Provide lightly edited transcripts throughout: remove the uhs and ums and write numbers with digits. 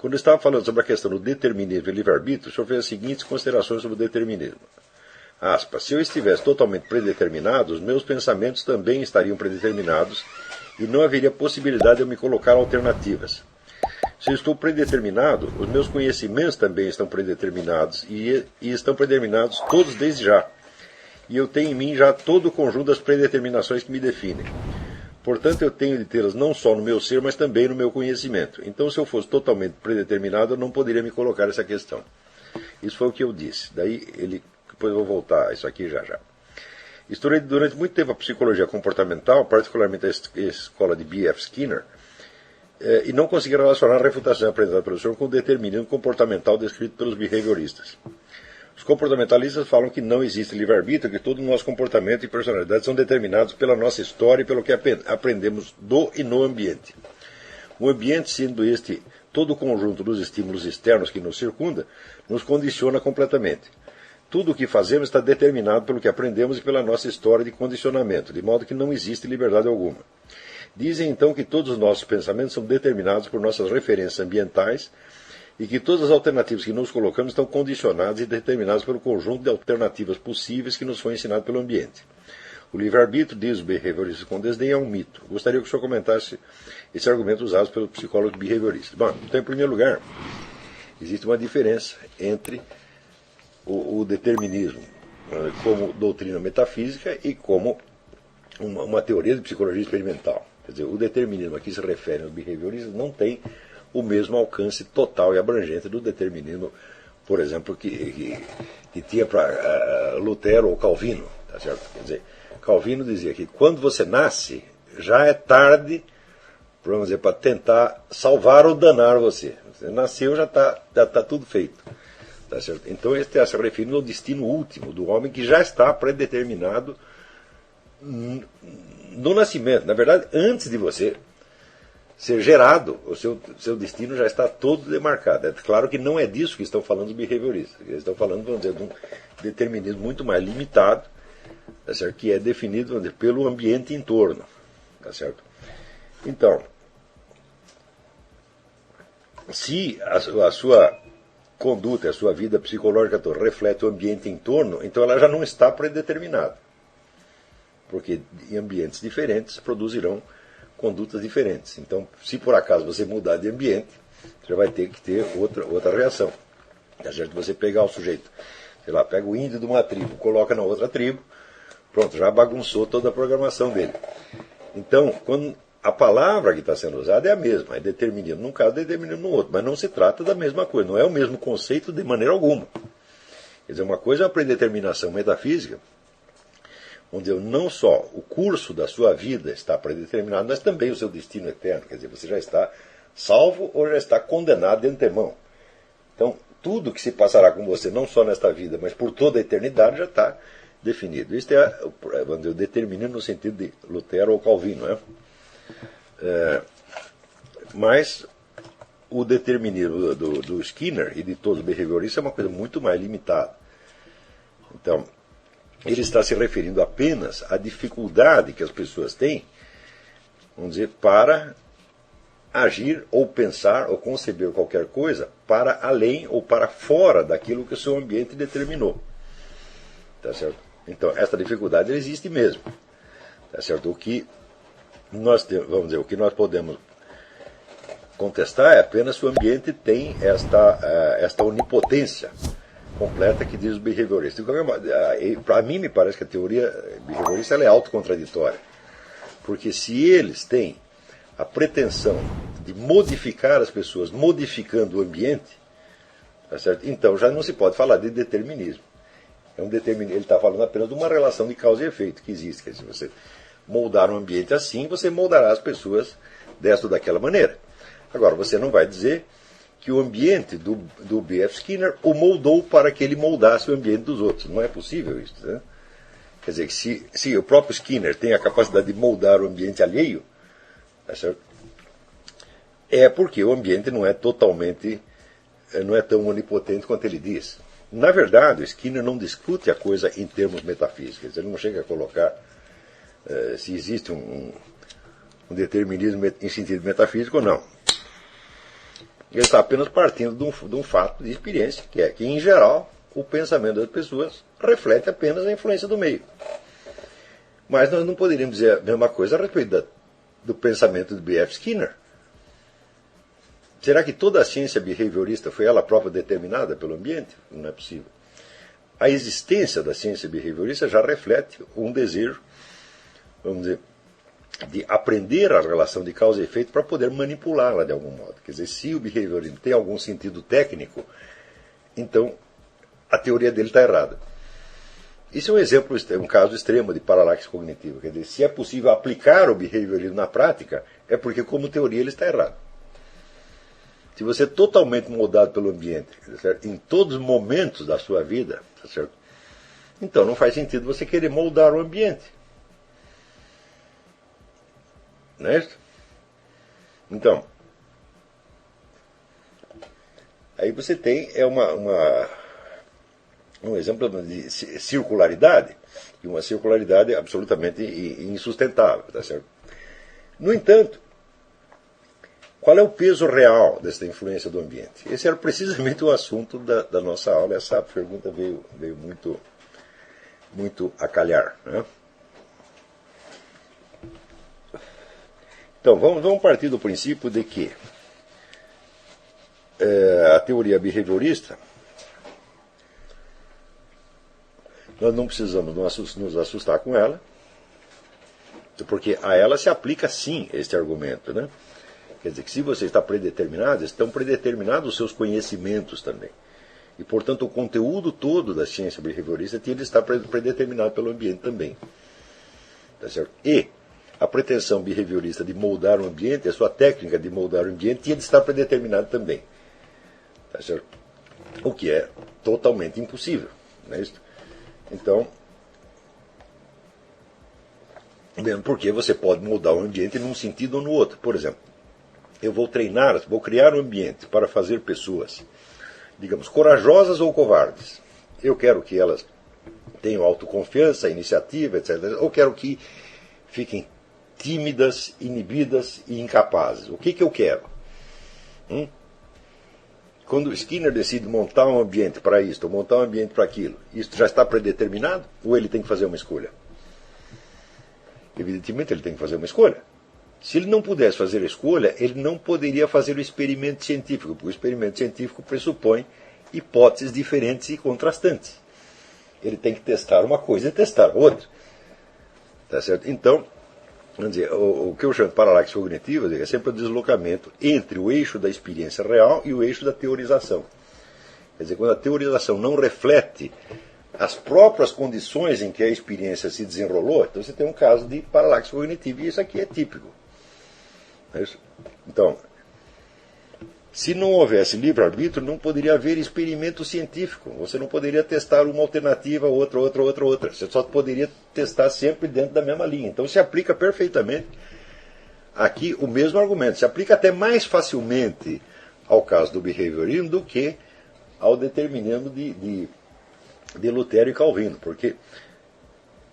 Quando eu estava falando sobre a questão do determinismo e livre-arbítrio, o senhor fez as seguintes considerações sobre o determinismo. Aspas, se eu estivesse totalmente predeterminado, os meus pensamentos também estariam predeterminados e não haveria possibilidade de eu me colocar alternativas. Se eu estou predeterminado, os meus conhecimentos também estão predeterminados e estão predeterminados todos desde já. E eu tenho em mim já todo o conjunto das predeterminações que me definem. Portanto, eu tenho de tê-las não só no meu ser, mas também no meu conhecimento. Então, se eu fosse totalmente predeterminado, eu não poderia me colocar essa questão. Isso foi o que eu disse. Daí, depois eu vou voltar a isso aqui já. Estudei durante muito tempo a psicologia comportamental, particularmente a escola de B.F. Skinner, e não consegui relacionar a refutação apresentada pelo senhor com o determinismo comportamental descrito pelos behavioristas. Os comportamentalistas falam que não existe livre-arbítrio, que todo o nosso comportamento e personalidade são determinados pela nossa história e pelo que aprendemos do e no ambiente. O ambiente, sendo este todo o conjunto dos estímulos externos que nos circunda, nos condiciona completamente. Tudo o que fazemos está determinado pelo que aprendemos e pela nossa história de condicionamento, de modo que não existe liberdade alguma. Dizem então que todos os nossos pensamentos são determinados por nossas referências ambientais e que todas as alternativas que nos colocamos estão condicionadas e determinadas pelo conjunto de alternativas possíveis que nos foi ensinado pelo ambiente. O livre-arbítrio, diz o behaviorista com desdém, é um mito. Gostaria que o senhor comentasse esse argumento usado pelo psicólogo behaviorista. Bom, então, em primeiro lugar, existe uma diferença entre o determinismo como doutrina metafísica e como uma teoria de psicologia experimental. Quer dizer, o determinismo a que se refere aos behavioristas não tem o mesmo alcance total e abrangente do determinismo, por exemplo, que tinha para Lutero ou Calvino. Tá certo? Quer dizer, Calvino dizia que quando você nasce, já é tarde, vamos dizer, para tentar salvar ou danar você. Você nasceu, já está tudo feito. Tá certo? Então, ele está se referindo ao destino último do homem que já está predeterminado no nascimento. Na verdade, antes de você ser gerado, o seu destino já está todo demarcado. É claro que não é disso que estão falando os behavioristas. Eles estão falando, vamos dizer, de um determinismo muito mais limitado, tá certo? Que é definido, vamos dizer, pelo ambiente em torno. Tá certo? Então, se a sua conduta, a sua vida psicológica toda reflete o ambiente em torno, então ela já não está predeterminada. Porque em ambientes diferentes produzirão condutas diferentes. Então, se por acaso você mudar de ambiente, você vai ter que ter outra reação. Tá certo? Você pegar o sujeito, sei lá, pega o índio de uma tribo, coloca na outra tribo, pronto, já bagunçou toda a programação dele. Então, quando a palavra que está sendo usada é a mesma, é determinismo num caso, determinismo no outro, mas não se trata da mesma coisa, não é o mesmo conceito de maneira alguma. Quer dizer, uma coisa é a predeterminação metafísica, onde não só o curso da sua vida está predeterminado, mas também o seu destino eterno. Quer dizer, você já está salvo ou já está condenado de antemão. Então, tudo que se passará com você, não só nesta vida, mas por toda a eternidade, já está definido. Isso é, vamos dizer, o determinismo no sentido de Lutero ou Calvino. Né? Mas o determinismo do Skinner e de todos os behavioristas é uma coisa muito mais limitada. Então, ele está se referindo apenas à dificuldade que as pessoas têm, vamos dizer, para agir ou pensar ou conceber qualquer coisa para além ou para fora daquilo que o seu ambiente determinou. Tá certo? Então, essa dificuldade existe mesmo. Tá certo? O que nós temos, vamos dizer, o que nós podemos contestar é apenas se o ambiente tem esta onipotência completa que diz o behaviorista. Para mim, me parece que a teoria behaviorista ela é autocontraditória. Porque se eles têm a pretensão de modificar as pessoas, modificando o ambiente, tá certo? Então já não se pode falar de determinismo. Ele está falando apenas de uma relação de causa e efeito que existe. Quer dizer, se você moldar um ambiente assim, você moldará as pessoas desta ou daquela maneira. Agora, você não vai dizer que o ambiente do B.F. Skinner o moldou para que ele moldasse o ambiente dos outros. Não é possível isso. Né? Quer dizer, que se o próprio Skinner tem a capacidade de moldar o ambiente alheio, tá certo? É porque o ambiente não é tão onipotente quanto ele diz. Na verdade, o Skinner não discute a coisa em termos metafísicos. Ele não chega a colocar se existe um determinismo em sentido metafísico ou não. Ele está apenas partindo de um fato de experiência, que é que, em geral, o pensamento das pessoas reflete apenas a influência do meio. Mas nós não poderíamos dizer a mesma coisa a respeito do pensamento de B.F. Skinner. Será que toda a ciência behaviorista foi ela própria determinada pelo ambiente? Não é possível. A existência da ciência behaviorista já reflete um desejo, vamos dizer, de aprender a relação de causa e efeito para poder manipulá-la de algum modo. Quer dizer, se o behaviorismo tem algum sentido técnico, então a teoria dele está errada. Isso é um exemplo, um caso extremo de paralaxe cognitiva. Quer dizer, se é possível aplicar o behaviorismo na prática, é porque como teoria ele está errado. Se você é totalmente moldado pelo ambiente, certo? Em todos os momentos da sua vida, tá certo? Então não faz sentido você querer moldar o ambiente. Não é isso? Então, aí você tem um exemplo de circularidade, e uma circularidade absolutamente insustentável. Tá certo? No entanto, qual é o peso real dessa influência do ambiente? Esse era precisamente o assunto da nossa aula. Essa pergunta veio muito a calhar. Né? Então, vamos partir do princípio de que a teoria behaviorista, nós não precisamos nos assustar com ela, porque a ela se aplica sim este argumento, né? Quer dizer que se você está predeterminado, estão predeterminados os seus conhecimentos também. E, portanto, o conteúdo todo da ciência behaviorista tinha de estar predeterminado pelo ambiente também. Tá certo? E a pretensão behaviorista de moldar o ambiente, a sua técnica de moldar o ambiente, tinha de estar predeterminada também. Tá certo? O que é totalmente impossível. Não é isso? Então, mesmo porque você pode moldar o ambiente num sentido ou no outro. Por exemplo, eu vou criar um ambiente para fazer pessoas, digamos, corajosas ou covardes. Eu quero que elas tenham autoconfiança, iniciativa, etc. Ou quero que fiquem tímidas, inibidas e incapazes. O que eu quero? Quando Skinner decide montar um ambiente para isto, ou montar um ambiente para aquilo, isso já está predeterminado? Ou ele tem que fazer uma escolha? Evidentemente ele tem que fazer uma escolha. Se ele não pudesse fazer a escolha, ele não poderia fazer o experimento científico, porque o experimento científico pressupõe hipóteses diferentes e contrastantes. Ele tem que testar uma coisa e testar outra. Tá certo? Então, vamos dizer, o que eu chamo de paralaxe cognitiva é sempre o deslocamento entre o eixo da experiência real e o eixo da teorização. Quer dizer, quando a teorização não reflete as próprias condições em que a experiência se desenrolou, então você tem um caso de paralaxe cognitiva, e isso aqui é típico. Então, se não houvesse livre-arbítrio, não poderia haver experimento científico. Você não poderia testar uma alternativa, outra. Você só poderia testar sempre dentro da mesma linha. Então se aplica perfeitamente aqui o mesmo argumento. Se aplica até mais facilmente ao caso do behaviorismo do que ao determinismo de Lutero e Calvino. Porque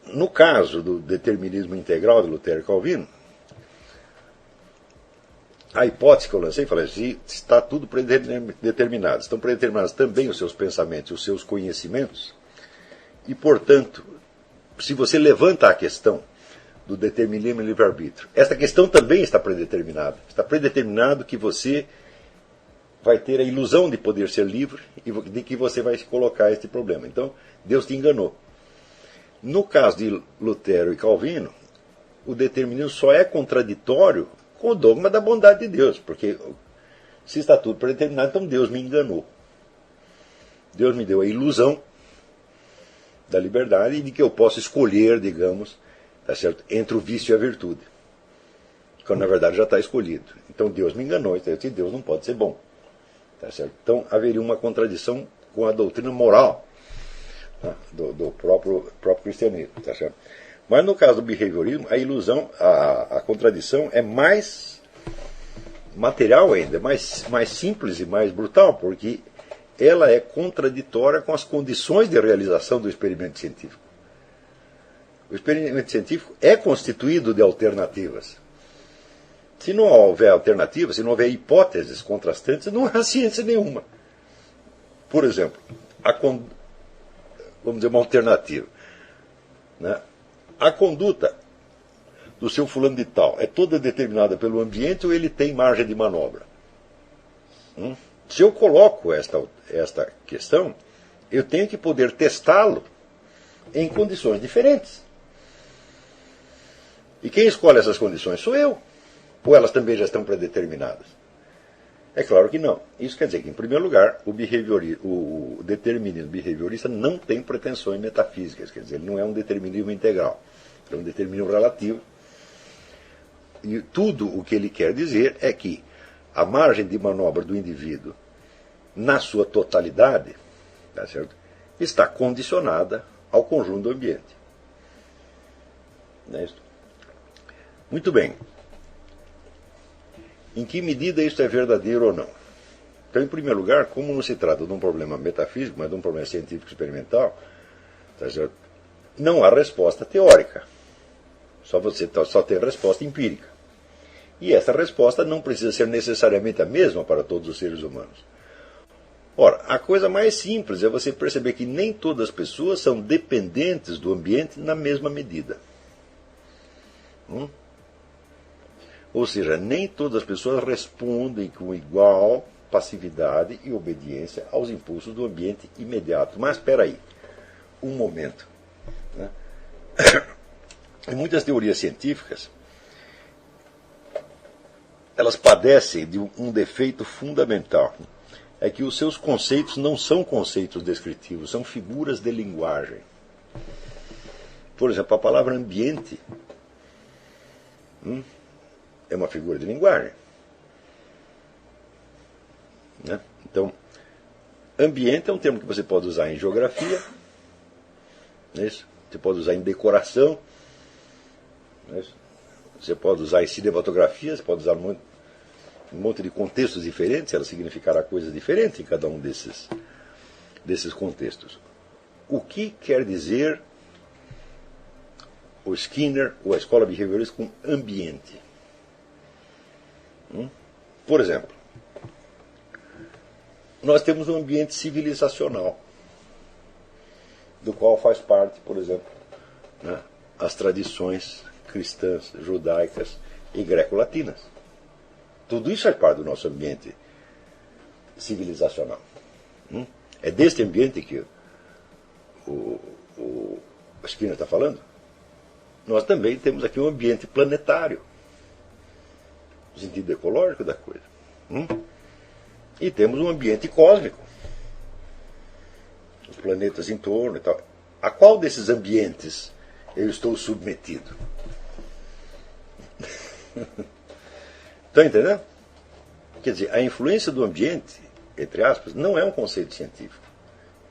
no caso do determinismo integral de Lutero e Calvino, a hipótese que eu lancei, falei, se está tudo predeterminado, estão predeterminados também os seus pensamentos e os seus conhecimentos, e, portanto, se você levanta a questão do determinismo e livre-arbítrio, esta questão também está predeterminada. Está predeterminado que você vai ter a ilusão de poder ser livre e de que você vai se colocar a este problema. Então, Deus te enganou. No caso de Lutero e Calvino, o determinismo só é contraditório com o dogma da bondade de Deus, porque se está tudo predeterminado, então Deus me enganou. Deus me deu a ilusão da liberdade e de que eu posso escolher, digamos, tá certo, entre o vício e a virtude, quando na verdade já está escolhido. Então Deus me enganou, então Deus não pode ser bom. Tá certo? Então haveria uma contradição com a doutrina moral, tá, do próprio cristianismo. Tá certo? Mas no caso do behaviorismo, a ilusão, a contradição é mais material ainda, mais simples e mais brutal, porque ela é contraditória com as condições de realização do experimento científico. O experimento científico é constituído de alternativas. Se não houver alternativa, se não houver hipóteses contrastantes, não há ciência nenhuma. Por exemplo, vamos dizer uma alternativa. Né? A conduta do seu fulano de tal é toda determinada pelo ambiente ou ele tem margem de manobra? Se eu coloco esta questão, eu tenho que poder testá-lo em condições diferentes. E quem escolhe essas condições sou eu. Ou elas também já estão predeterminadas? É claro que não. Isso quer dizer que, em primeiro lugar, o determinismo behaviorista não tem pretensões metafísicas. Quer dizer, ele não é um determinismo integral. É um determinismo relativo. E tudo o que ele quer dizer é que a margem de manobra do indivíduo, na sua totalidade, tá certo? Está condicionada ao conjunto do ambiente. Não é isso? Muito bem. Em que medida isso é verdadeiro ou não? Então, em primeiro lugar, como não se trata de um problema metafísico, mas de um problema científico experimental, tá certo? Não há resposta teórica. Só tem resposta empírica. E essa resposta não precisa ser necessariamente a mesma para todos os seres humanos. Ora, a coisa mais simples é você perceber que nem todas as pessoas são dependentes do ambiente na mesma medida. Ou seja, nem todas as pessoas respondem com igual passividade e obediência aos impulsos do ambiente imediato. Mas espera aí, um momento. Né? Em muitas teorias científicas, elas padecem de um defeito fundamental. É que os seus conceitos não são conceitos descritivos, são figuras de linguagem. Por exemplo, a palavra ambiente é uma figura de linguagem. Né? Então, ambiente é um termo que você pode usar em geografia, não é isso? Você pode usar em decoração, não é isso? Você pode usar em cinematografia, você pode usar um monte de contextos diferentes, ela significará coisas diferentes em cada um desses contextos. O que quer dizer o Skinner ou a escola behaviorista com ambiente? Por exemplo, nós temos um ambiente civilizacional, do qual faz parte, por exemplo, né, as tradições cristãs, judaicas e greco-latinas. Tudo isso é parte do nosso ambiente civilizacional. É deste ambiente que o Skinner está falando. Nós também temos aqui um ambiente planetário, no sentido ecológico da coisa. E temos um ambiente cósmico, os planetas em torno e tal. A qual desses ambientes eu estou submetido? Estão entendendo? Quer dizer, a influência do ambiente, entre aspas, não é um conceito científico.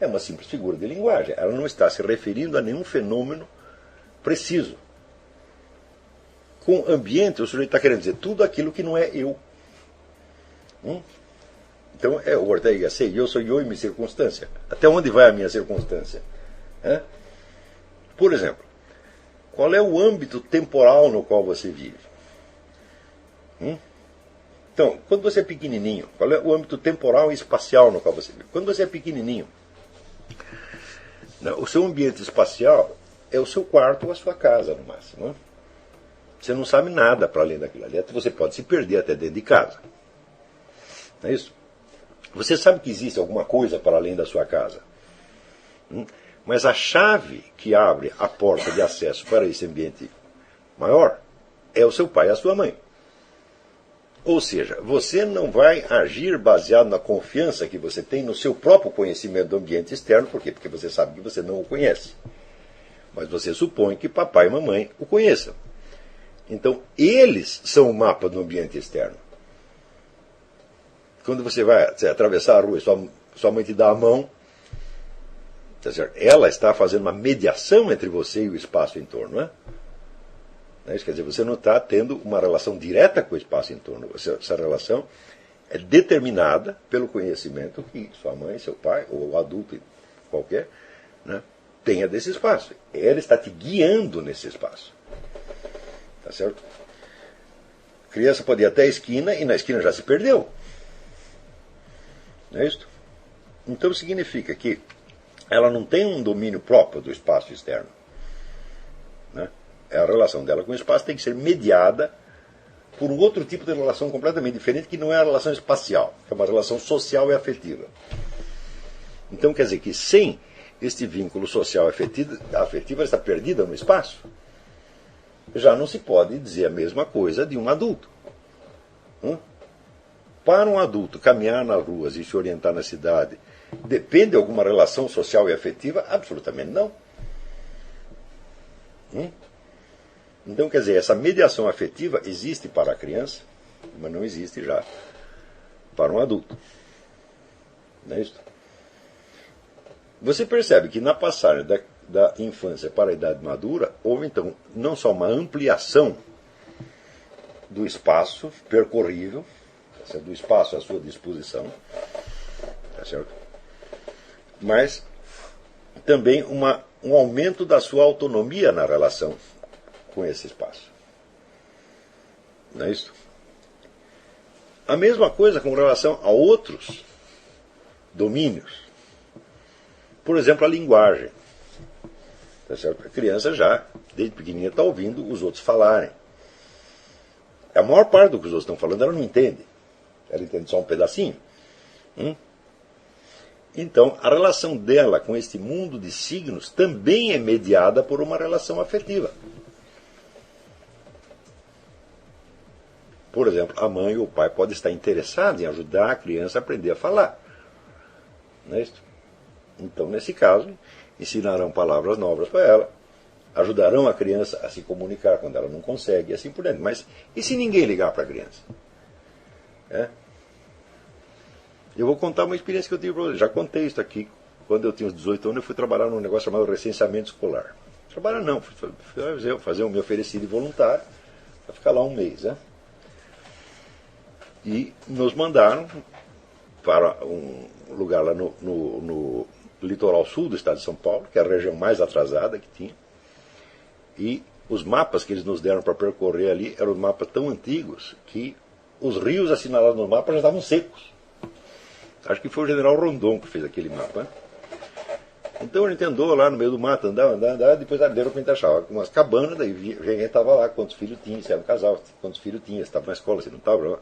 É uma simples figura de linguagem. Ela não está se referindo a nenhum fenômeno preciso. Com ambiente, o sujeito está querendo dizer tudo aquilo que não é eu. Então, o Ortega Gasset, eu sou eu e minha circunstância. Até onde vai a minha circunstância? Por exemplo, qual é o âmbito temporal no qual você vive? Então, quando você é pequenininho, qual é o âmbito temporal e espacial no qual você vive? Quando você é pequenininho, o seu ambiente espacial é o seu quarto ou a sua casa, no máximo. Você não sabe nada para além daquilo ali. Você pode se perder até dentro de casa. Não é isso? Você sabe que existe alguma coisa para além da sua casa. Mas a chave que abre a porta de acesso para esse ambiente maior é o seu pai e a sua mãe. Ou seja, você não vai agir baseado na confiança que você tem no seu próprio conhecimento do ambiente externo. Por quê? Porque você sabe que você não o conhece. Mas você supõe que papai e mamãe o conheçam. Então, eles são o mapa do ambiente externo. Quando você vai atravessar a rua e sua mãe te dá a mão, tá certo? Ela está fazendo uma mediação entre você e o espaço em torno. Não é? Isso quer dizer, você não está tendo uma relação direta com o espaço em torno. Essa relação é determinada pelo conhecimento que sua mãe, seu pai, ou o adulto qualquer, né, tenha desse espaço. Ela está te guiando nesse espaço. Tá certo? A criança pode ir até a esquina e na esquina já se perdeu. Não é isso? Então significa que ela não tem um domínio próprio do espaço externo. Né? A relação dela com o espaço tem que ser mediada por um outro tipo de relação completamente diferente, que não é a relação espacial, que é uma relação social e afetiva. Então quer dizer que sem este vínculo social afetivo, a afetiva está perdida no espaço. Já não se pode dizer a mesma coisa de um adulto. Para um adulto caminhar nas ruas e se orientar na cidade, depende de alguma relação social e afetiva? Absolutamente não. Então, quer dizer, essa mediação afetiva existe para a criança, mas não existe já para um adulto. Não é isso? Você percebe que na passagem da infância para a idade madura, houve então não só uma ampliação do espaço percorrível, do espaço à sua disposição, tá certo? Mas também um aumento da sua autonomia na relação com esse espaço. Não é isso? A mesma coisa com relação a outros domínios. Por exemplo, a linguagem. Tá certo? A criança já, desde pequenininha, está ouvindo os outros falarem. A maior parte do que os outros estão falando ela não entende. Ela entende só um pedacinho. Então, a relação dela com este mundo de signos também é mediada por uma relação afetiva. Por exemplo, a mãe ou o pai podem estar interessados em ajudar a criança a aprender a falar. Não é isso? Então, nesse caso, ensinarão palavras novas para ela, ajudarão a criança a se comunicar quando ela não consegue, e assim por diante. Mas e se ninguém ligar para a criança? Eu vou contar uma experiência que eu tive para vocês. Já contei isso aqui. Quando eu tinha uns 18 anos, eu fui trabalhar num negócio chamado recenseamento escolar. Trabalhar não, fui fazer o meu oferecido voluntário, para ficar lá um mês. E nos mandaram para um lugar lá no litoral sul do estado de São Paulo, que é a região mais atrasada que tinha. E os mapas que eles nos deram para percorrer ali eram mapas tão antigos que os rios assinalados no mapa já estavam secos. Acho que foi o general Rondon que fez aquele mapa. Então a gente andou lá no meio do mato, andava, depois deram para a gente achar umas cabanas, daí gente estava lá, quantos filhos tinha, se era um casal, quantos filhos tinha, se estava na escola, se não estava.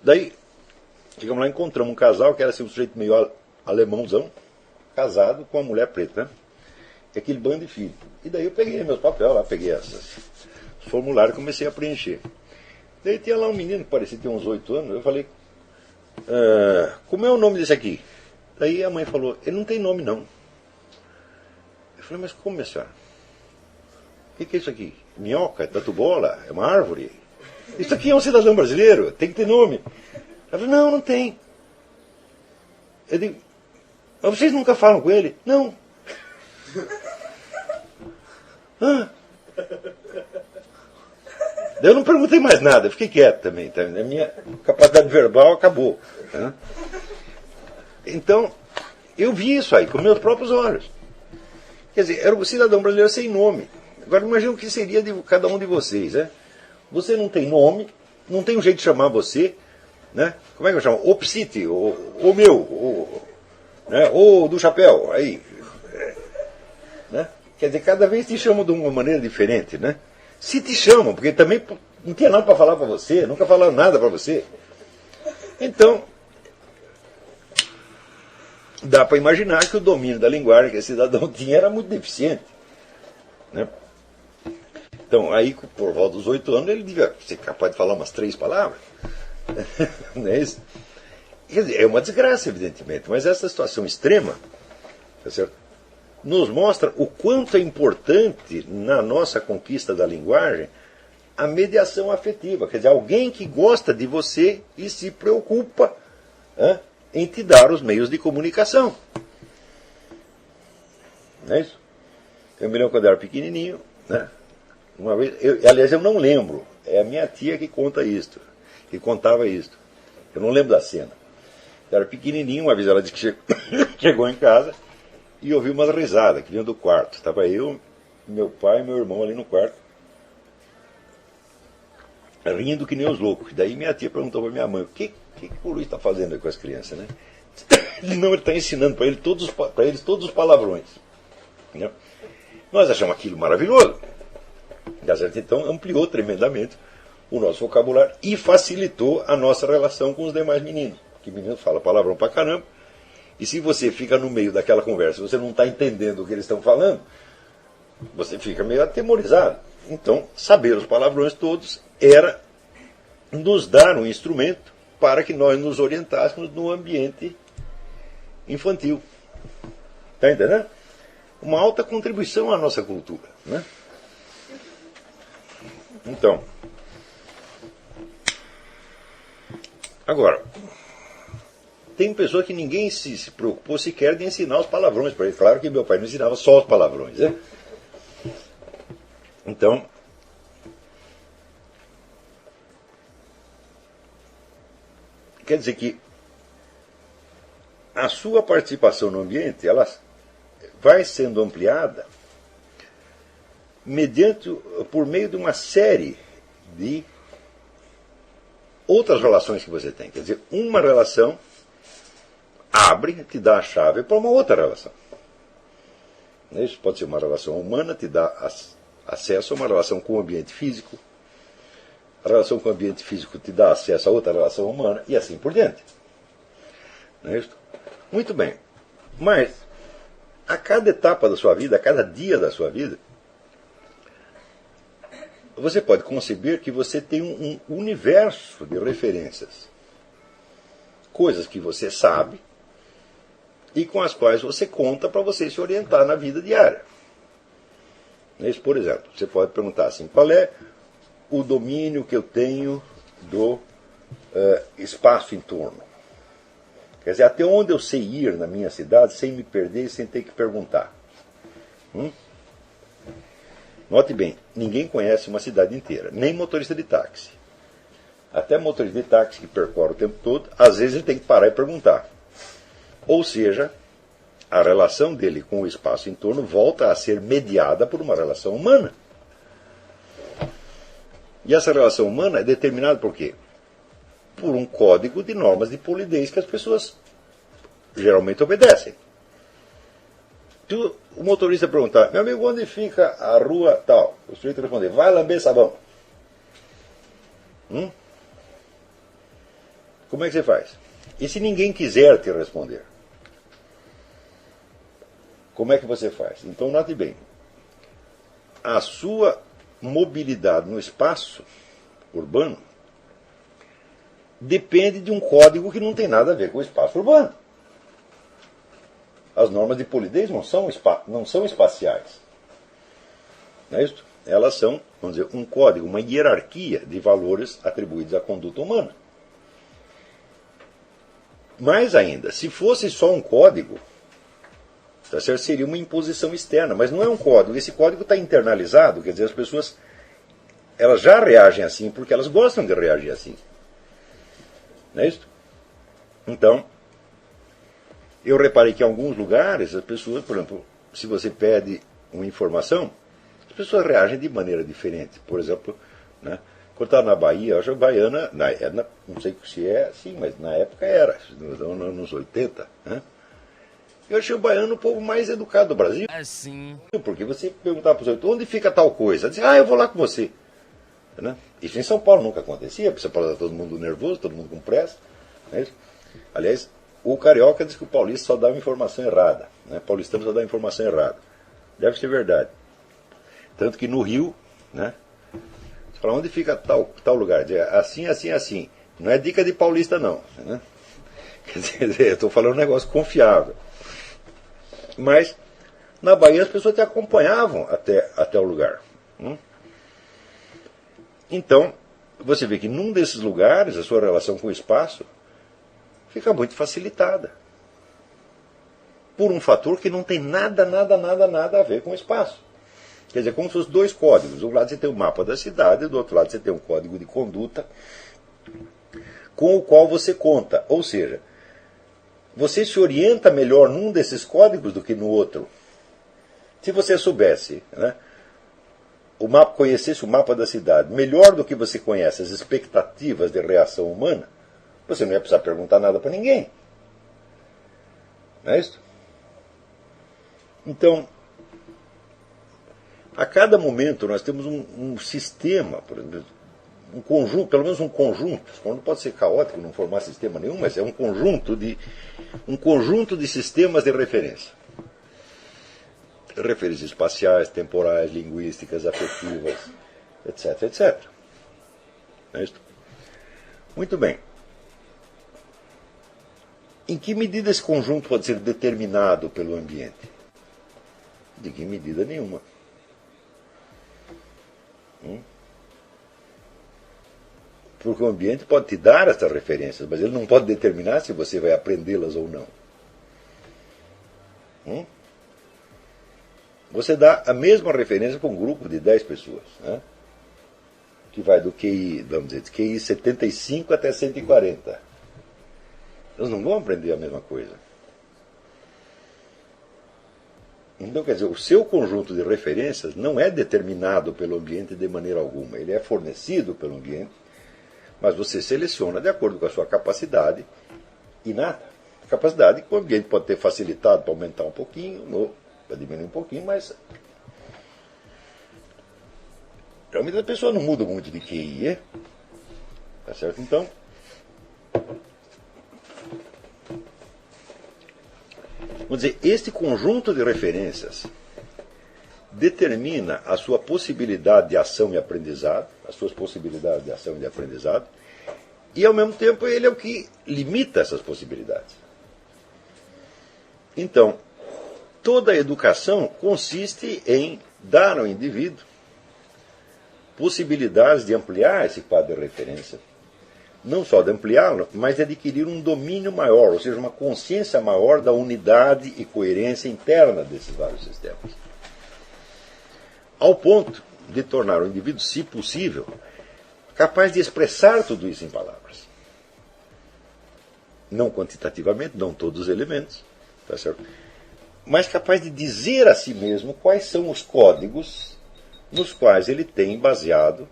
Daí, chegamos lá e encontramos um casal que era assim, um sujeito meio alemãozão, casado com uma mulher preta, e aquele bando de filhos. E daí eu peguei meus papéis lá, peguei os formulários e comecei a preencher. Daí tinha lá um menino que parecia ter uns 8 anos, eu falei, como é o nome desse aqui? Daí a mãe falou, ele não tem nome não. Eu falei, mas como, minha senhora? O que é isso aqui? Minhoca? É tatu-bola? É uma árvore? Isso aqui é um cidadão brasileiro, tem que ter nome. Ela falou, não tem. Eu digo, mas vocês nunca falam com ele? Não. Daí eu não perguntei mais nada, eu fiquei quieto também. Tá? A minha capacidade verbal acabou. Tá? Então, eu vi isso aí com meus próprios olhos. Quer dizer, era um cidadão brasileiro sem nome. Agora imagina o que seria de cada um de vocês. Você não tem nome, não tem um jeito de chamar você. Né? Como é que eu chamo? O Psite, o meu, né? O do chapéu. Aí, né? Quer dizer, cada vez te chamam de uma maneira diferente. Né? Se te chamam, porque também não tinha nada para falar para você, nunca falaram nada para você. Então, dá para imaginar que o domínio da linguagem que esse cidadão tinha era muito deficiente. Né? Então, aí, por volta dos 8 anos, ele devia ser capaz de falar umas 3 palavras. Não é isso? Quer dizer, é uma desgraça, evidentemente, mas essa situação extrema, tá certo? Nos mostra o quanto é importante na nossa conquista da linguagem a mediação afetiva. Quer dizer, alguém que gosta de você e se preocupa em te dar os meios de comunicação. Não é isso? Eu me lembro quando eu era pequenininho, né? Uma vez, aliás, eu não lembro, é a minha tia que conta isto, que contava isto. Eu não lembro da cena. Eu era pequenininho, uma vez ela disse que chegou em casa e ouviu uma risada que vinha do quarto. Estava eu, meu pai e meu irmão ali no quarto. rindo que nem os loucos. Daí minha tia perguntou para minha mãe, o que o Luiz está fazendo aí com as crianças, né? Não, ele está ensinando para eles todos os palavrões. Né? Nós achamos aquilo maravilhoso. Então ampliou tremendamente o nosso vocabulário e facilitou a nossa relação com os demais meninos. Porque menino fala palavrão pra caramba. E se você fica no meio daquela conversa, você não está entendendo o que eles estão falando, você fica meio atemorizado. Então, saber os palavrões todos era nos dar um instrumento para que nós nos orientássemos no ambiente infantil. Está entendendo? Uma alta contribuição à nossa cultura. Né? Então, agora, tem pessoa que ninguém se preocupou sequer de ensinar os palavrões para ele. Claro que meu pai não ensinava só os palavrões. Né? Então, quer dizer que a sua participação no ambiente, ela vai sendo ampliada por meio de uma série de outras relações que você tem. Quer dizer, uma relação abre, te dá a chave para uma outra relação. Isso pode ser uma relação humana, te dá acesso a uma relação com o ambiente físico. A relação com o ambiente físico te dá acesso a outra relação humana e assim por diante. Não é isso? Muito bem. Mas, a cada etapa da sua vida, a cada dia da sua vida, você pode conceber que você tem um universo de referências. Coisas que você sabe e com as quais você conta para você se orientar na vida diária. Por exemplo, você pode perguntar assim, qual é o domínio que eu tenho do espaço em torno? Quer dizer, até onde eu sei ir na minha cidade sem me perder e sem ter que perguntar. Note bem, ninguém conhece uma cidade inteira, nem motorista de táxi. Até motorista de táxi que percorre o tempo todo, às vezes ele tem que parar e perguntar. Ou seja, a relação dele com o espaço em torno volta a ser mediada por uma relação humana. E essa relação humana é determinada por quê? Por um código de normas de polidez que as pessoas geralmente obedecem. Se o motorista perguntar, meu amigo, onde fica a rua tal? O sujeito responder, vai lamber sabão. Como é que você faz? E se ninguém quiser te responder? Como é que você faz? Então, note bem. A sua mobilidade no espaço urbano depende de um código que não tem nada a ver com o espaço urbano. As normas de polidez não são espaciais. Não é isso? Elas são, vamos dizer, um código, uma hierarquia de valores atribuídos à conduta humana. Mais ainda, se fosse só um código, tá certo? Seria uma imposição externa, mas não é um código. Esse código está internalizado, quer dizer, as pessoas elas já reagem assim porque elas gostam de reagir assim. Não é isso? Então, eu reparei que em alguns lugares as pessoas, por exemplo, se você pede uma informação, as pessoas reagem de maneira diferente. Por exemplo, né, quando estava na Bahia, eu acho que a baiana, não sei se é assim, mas na época era, nos anos 80, né? Eu achei o baiano o povo mais educado do Brasil. Assim. Porque você perguntava para o sujeito, onde fica tal coisa? Dizia, eu vou lá com você. Né? Isso em São Paulo nunca acontecia, porque São Paulo era todo mundo nervoso, todo mundo com pressa. Né? Aliás, o carioca diz que o paulista só dá uma informação errada. Né? O paulistano só dá informação errada. Deve ser verdade. Tanto que no Rio, né, você fala, onde fica tal lugar? Diz, assim, assim, assim. Não é dica de paulista, não. Né? Quer dizer, eu estou falando um negócio confiável. Mas, na Bahia, as pessoas te acompanhavam até o lugar. Então, você vê que num desses lugares, a sua relação com o espaço fica muito facilitada. Por um fator que não tem nada a ver com o espaço. Quer dizer, como se fossem dois códigos. Do lado você tem o mapa da cidade, do outro lado você tem um código de conduta com o qual você conta. Ou seja, você se orienta melhor num desses códigos do que no outro. Se você soubesse, né, conhecesse o mapa da cidade melhor do que você conhece as expectativas de reação humana, você não ia precisar perguntar nada para ninguém. Não é isso? Então, a cada momento nós temos um sistema, por exemplo, um conjunto, pelo menos um conjunto, não pode ser caótico, não formar sistema nenhum, mas é um conjunto de sistemas de referência. Referências espaciais, temporais, linguísticas, afetivas, etc, etc. É isso? Muito bem. Em que medida esse conjunto pode ser determinado pelo ambiente? De que medida nenhuma. Porque o ambiente pode te dar essas referências, mas ele não pode determinar se você vai aprendê-las ou não. Você dá a mesma referência para um grupo de 10 pessoas, né? Que vai do QI, vamos dizer, de QI 75 até 140. Eles não vão aprender a mesma coisa. Então, quer dizer, o seu conjunto de referências não é determinado pelo ambiente de maneira alguma. Ele é fornecido pelo ambiente, mas você seleciona de acordo com a sua capacidade inata. Capacidade que o ambiente pode ter facilitado para aumentar um pouquinho, ou para diminuir um pouquinho, mas realmente a pessoa não muda muito de QI, é? Tá certo? Então, vamos dizer, este conjunto de referências determina a sua possibilidade de ação e aprendizado, as suas possibilidades de ação e de aprendizado, e ao mesmo tempo ele é o que limita essas possibilidades. Então, toda a educação consiste em dar ao indivíduo possibilidades de ampliar esse quadro de referência, não só de ampliá-lo, mas de adquirir um domínio maior, ou seja, uma consciência maior da unidade e coerência interna desses vários sistemas. Ao ponto de tornar o indivíduo, se possível, capaz de expressar tudo isso em palavras. Não quantitativamente, não todos os elementos, tá certo? Mas capaz de dizer a si mesmo quais são os códigos nos quais ele tem baseado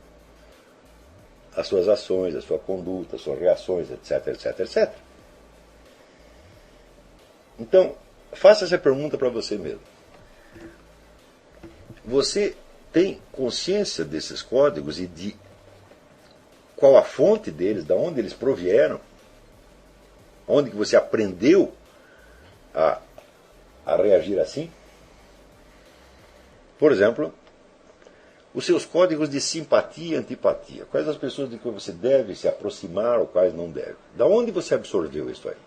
as suas ações, a sua conduta, as suas reações, etc, etc, etc. Então, faça essa pergunta para você mesmo. Você tem consciência desses códigos e de qual a fonte deles, de onde eles provieram? Onde que você aprendeu a reagir assim? Por exemplo, os seus códigos de simpatia e antipatia. Quais as pessoas de que você deve se aproximar ou quais não deve? Da onde você absorveu isso aí?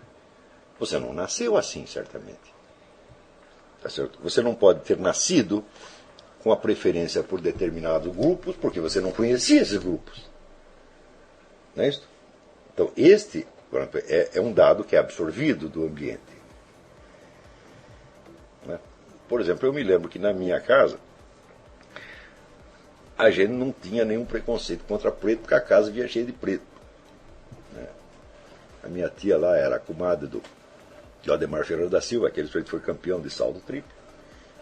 Você não nasceu assim, certamente. Tá certo? Você não pode ter nascido com a preferência por determinados grupos, porque você não conhecia esses grupos. Não é isso? Então, este é um dado que é absorvido do ambiente. Né? Por exemplo, eu me lembro que na minha casa, a gente não tinha nenhum preconceito contra preto, porque a casa via cheia de preto. Né? A minha tia lá era a comadre do Ademar Ferreira da Silva, aquele sujeito que foi campeão de salto triplo,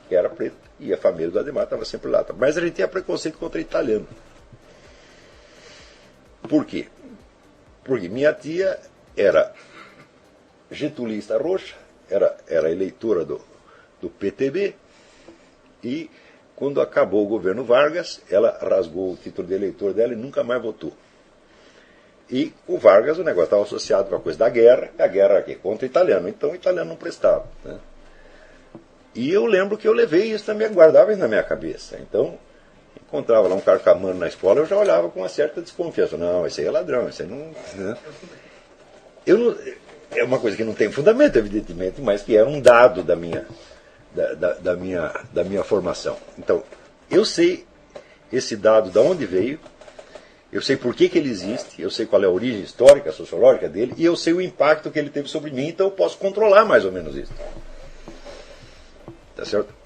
que era preto, e a família do Ademar estava sempre lá. Mas a gente tinha preconceito contra italiano. Por quê? Porque minha tia era getulista roxa, era eleitora do PTB, e quando acabou o governo Vargas, ela rasgou o título de eleitor dela e nunca mais votou. E com Vargas o negócio estava associado com a coisa da guerra, a guerra era aqui, contra o italiano, então o italiano não prestava. Né? E eu lembro que eu levei isso também, guardava isso na minha cabeça. Então, encontrava lá um carcamano na escola, eu já olhava com uma certa desconfiança. Não, esse aí é ladrão, esse aí não... Né? É uma coisa que não tem fundamento, evidentemente, mas que é um dado da minha formação. Então, eu sei esse dado de onde veio, eu sei por que ele existe, eu sei qual é a origem histórica, sociológica dele, e eu sei o impacto que ele teve sobre mim, então eu posso controlar mais ou menos isso. Tá certo?